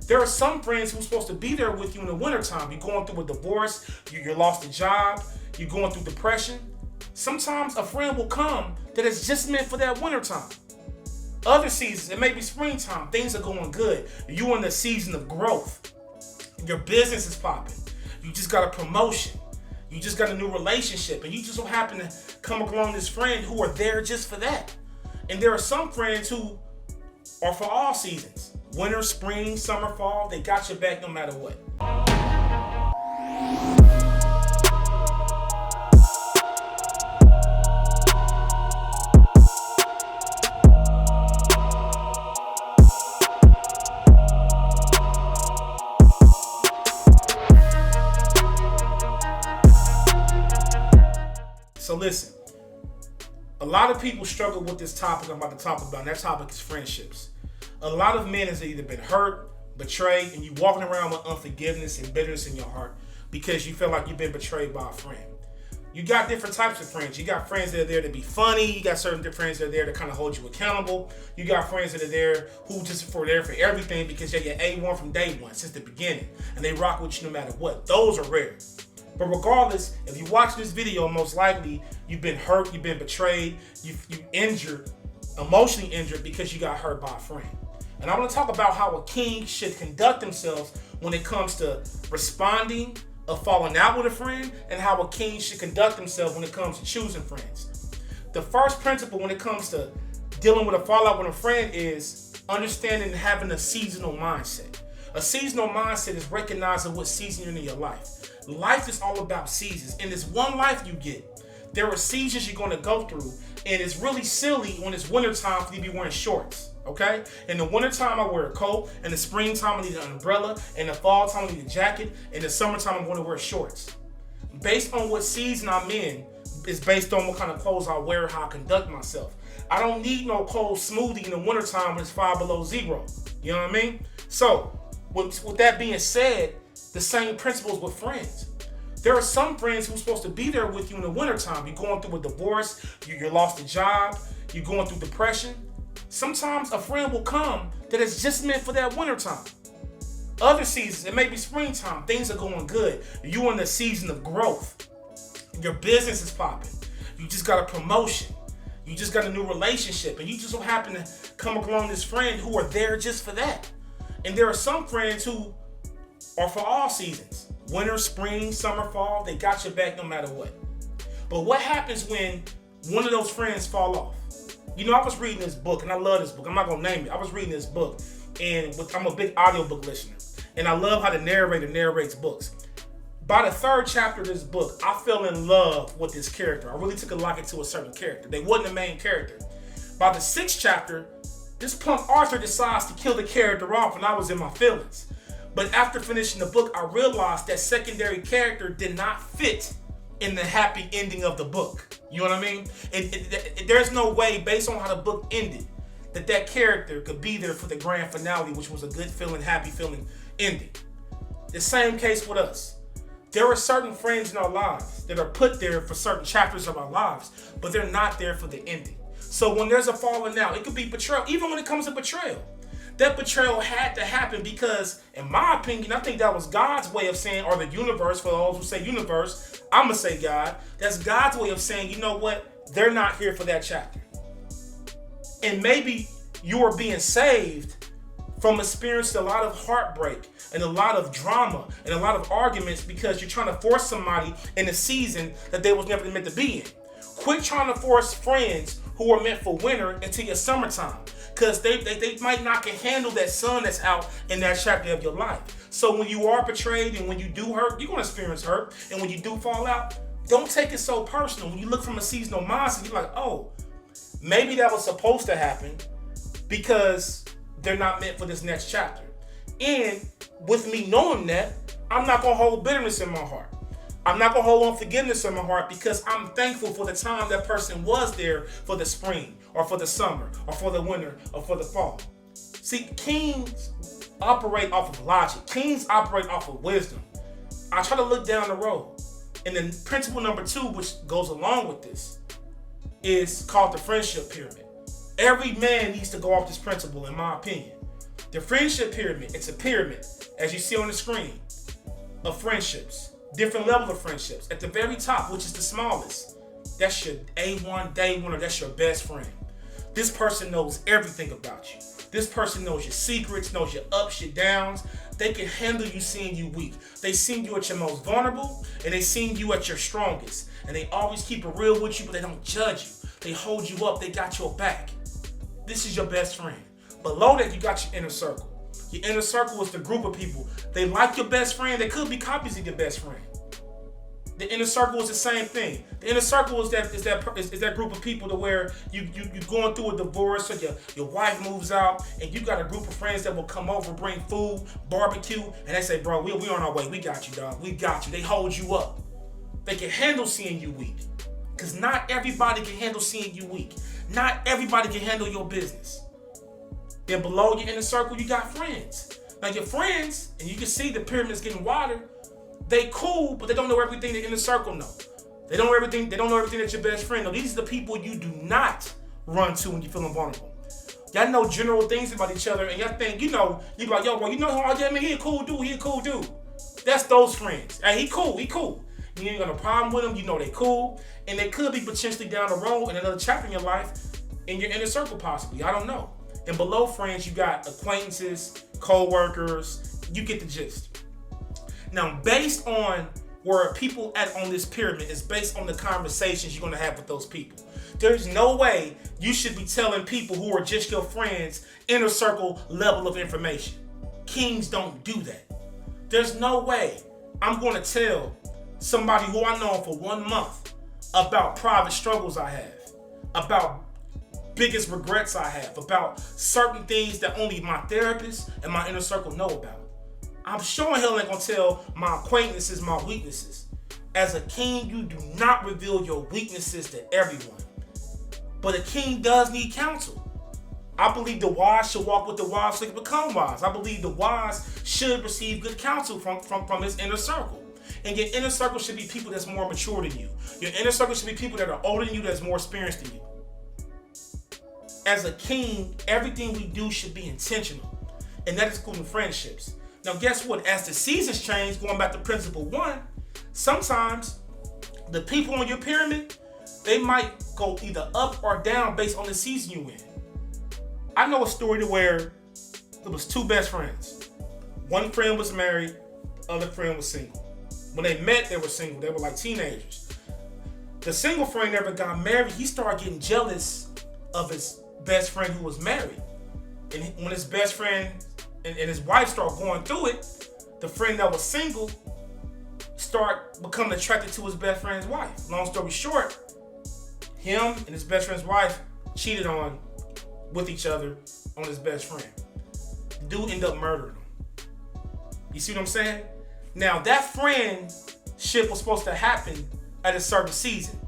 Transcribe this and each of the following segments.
There are some friends who's supposed to be there with you in the wintertime. You're going through a divorce, you lost a job, you're going through depression. Sometimes a friend will come that is just meant for that wintertime. Other seasons, it may be springtime, things are going good. You're in the season of growth. Your business is popping. You just got a promotion. You just got a new relationship. And you just so happen to come along this friend who are there just for that. And there are some friends who are for all seasons. Winter, spring, summer, fall, they got your back no matter what. So listen, a lot of people struggle with this topic I'm about to talk about, and that topic is friendships. A lot of men has either been hurt, betrayed, and you walking around with unforgiveness and bitterness in your heart because you feel like you've been betrayed by a friend. You got different types of friends. You got friends that are there to be funny. You got certain friends that are there to kind of hold you accountable. You got friends that are there who just there for everything because they're your A1 from day one, since the beginning, and they rock with you no matter what. Those are rare. But regardless, if you watch this video, most likely you've been hurt, you've been betrayed, you injured, emotionally injured because you got hurt by a friend. And I want to talk about how a king should conduct themselves when it comes to responding or falling out with a friend, and how a king should conduct themselves when it comes to choosing friends. The first principle when it comes to dealing with a fallout with a friend is understanding and having a seasonal mindset. A seasonal mindset is recognizing what season you're in your life. Life is all about seasons. In this one life you get, there are seasons you're going to go through, and it's really silly when it's wintertime for you to be wearing shorts. Okay? In the wintertime, I wear a coat. In the springtime, I need an umbrella. In the fall time, I need a jacket. In the summertime, I'm going to wear shorts. Based on what season I'm in is based on what kind of clothes I wear, how I conduct myself. I don't need no cold smoothie in the wintertime when it's 5 below zero. You know what I mean? So, with that being said, the same principles with friends. There are some friends who's supposed to be there with you in the wintertime. You're going through a divorce, you lost a job, you're going through depression. Sometimes a friend will come that is just meant for that wintertime. Other seasons, it may be springtime, things are going good. You're in the season of growth. Your business is popping. You just got a promotion. You just got a new relationship. And you just so happen to come along this friend who are there just for that. And there are some friends who are for all seasons. Winter, spring, summer, fall, they got your back no matter what. But what happens when one of those friends fall off? You know, I was reading this book, and I love this book. I'm not going to name it. I was reading this book, and I'm a big audiobook listener. And I love how the narrator narrates books. By the third chapter of this book, I fell in love with this character. I really took a liking to a certain character. They wasn't the main character. By the sixth chapter, this punk Arthur decides to kill the character off, and I was in my feelings. But after finishing the book, I realized that secondary character did not fit in the happy ending of the book. You know what I mean? There's no way, based on how the book ended, that character could be there for the grand finale, which was a good feeling, happy feeling ending. The same case with us. There are certain friends in our lives that are put there for certain chapters of our lives, but they're not there for the ending. So when there's a falling out, it could be betrayal. Even when it comes to betrayal, that betrayal had to happen because, in my opinion, I think that was God's way of saying, or the universe, for those who say universe, I'm going to say God. That's God's way of saying, you know what? They're not here for that chapter. And maybe you are being saved from experiencing a lot of heartbreak and a lot of drama and a lot of arguments because you're trying to force somebody in a season that they was never meant to be in. Quit trying to force friends who are meant for winter into your summertime, because they might not can handle that sun that's out in that chapter of your life. So when you are betrayed and when you do hurt, you're going to experience hurt. And when you do fall out, don't take it so personal. When you look from a seasonal mindset, you're like, oh, maybe that was supposed to happen because they're not meant for this next chapter. And with me knowing that, I'm not going to hold bitterness in my heart. I'm not going to hold unforgiveness in my heart because I'm thankful for the time that person was there for the spring or for the summer or for the winter or for the fall. See, kings operate off of logic. Kings operate off of wisdom. I try to look down the road. And then principle number 2, which goes along with this, is called the friendship pyramid. Every man needs to go off this principle, in my opinion. The friendship pyramid, it's a pyramid, as you see on the screen, of friendships. Different level of friendships. At the very top, which is the smallest, that's your A1, day one, or that's your best friend. This person knows everything about you. This person knows your secrets, knows your ups, your downs. They can handle you seeing you weak. They seen you at your most vulnerable, and they seen you at your strongest. And they always keep it real with you, but they don't judge you. They hold you up. They got your back. This is your best friend. Below that, you got your inner circle. Your inner circle is the group of people. They like your best friend. They could be copies of your best friend. The inner circle is the same thing. The inner circle is that group of people to where you going through a divorce, or your wife moves out, and you got a group of friends that will come over, bring food, barbecue, and they say, bro, we on our way. We got you, dog. We got you. They hold you up. They can handle seeing you weak. Because not everybody can handle seeing you weak. Not everybody can handle your business. Then below your inner circle, you got friends. Now your friends, and you can see the pyramid's getting wider, they cool, but they don't know everything the inner circle know. They don't know everything that your best friend know. These are the people you do not run to when you're feeling vulnerable. Y'all know general things about each other, and y'all think, you be like, yo, bro, you know how I he a cool dude. That's those friends. Hey, he cool. You ain't got no problem with them, you know they cool, and they could be potentially down the road in another chapter in your life, in your inner circle possibly, I don't know. And below friends, you got acquaintances, co-workers, you get the gist. Now, based on where people at on this pyramid is based on the conversations you're gonna have with those people. There's no way you should be telling people who are just your friends inner circle level of information. Kings don't do that. There's no way I'm gonna tell somebody who I know for 1 month about private struggles I have, about biggest regrets I have, about certain things that only my therapist and my inner circle know about. I'm sure hell ain't gonna tell my acquaintances my weaknesses. As a king, you do not reveal your weaknesses to everyone. But a king does need counsel. I believe the wise should walk with the wise so they can become wise. I believe the wise should receive good counsel from his inner circle. And your inner circle should be people that's more mature than you. Your inner circle should be people that are older than you, that's more experienced than you. As a king, everything we do should be intentional. And that is including friendships. Now, guess what? As the seasons change, going back to principle 1, sometimes the people on your pyramid, they might go either up or down based on the season you in. I know a story to where there was 2 best friends. One friend was married, the other friend was single. When they met, they were single. They were like teenagers. The single friend never got married. He started getting jealous of his best friend who was married. And when his best friend and his wife start going through it, the friend that was single start becoming attracted to his best friend's wife. Long story short, him and his best friend's wife cheated on with each other on his best friend. The dude ended up murdering him. You see what I'm saying? Now that friendship was supposed to happen at a certain season.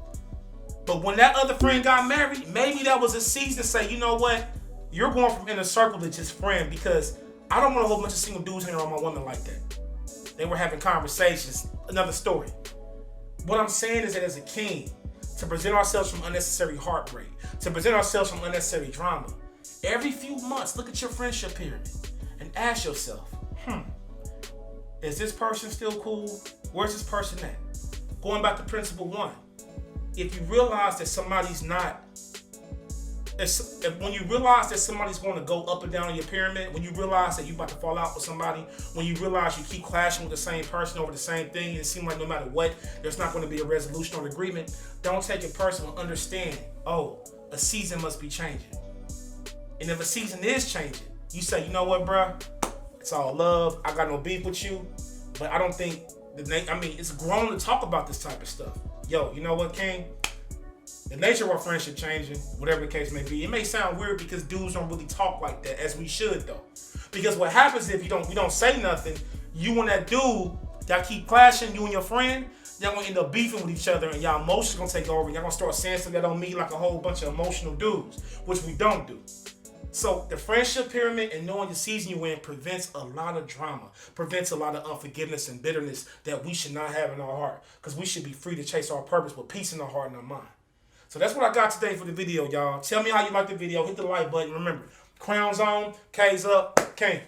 But when that other friend got married, maybe that was a season to say, you know what? You're going from inner circle to just friend, because I don't want a whole bunch of single dudes hanging around my woman like that. They were having conversations. Another story. What I'm saying is that as a king, to present ourselves from unnecessary heartbreak, to present ourselves from unnecessary drama, every few months, look at your friendship pyramid and ask yourself, is this person still cool? Where's this person at? Going back to principle 1, if you realize that somebody's not, when you realize that somebody's going to go up and down in your pyramid, when you realize that you're about to fall out with somebody, when you realize you keep clashing with the same person over the same thing, and it seems like no matter what, there's not going to be a resolution or agreement, don't take it personal. Understand, a season must be changing. And if a season is changing, you say, you know what, bruh? It's all love. I got no beef with you. But I don't think, it's grown to talk about this type of stuff. Yo, you know what, King? The nature of our friendship changing, whatever the case may be. It may sound weird because dudes don't really talk like that, as we should though. Because what happens if you don't say nothing, you and that dude, y'all keep clashing, you and your friend, y'all gonna end up beefing with each other, and y'all emotions gonna take over, and y'all gonna start saying stuff that don't mean like a whole bunch of emotional dudes, which we don't do. So the friendship pyramid and knowing the season you in prevents a lot of drama, prevents a lot of unforgiveness and bitterness that we should not have in our heart, because we should be free to chase our purpose with peace in our heart and our mind. So that's what I got today for the video, y'all. Tell me how you like the video. Hit the like button. Remember, crown's on, K's up, King.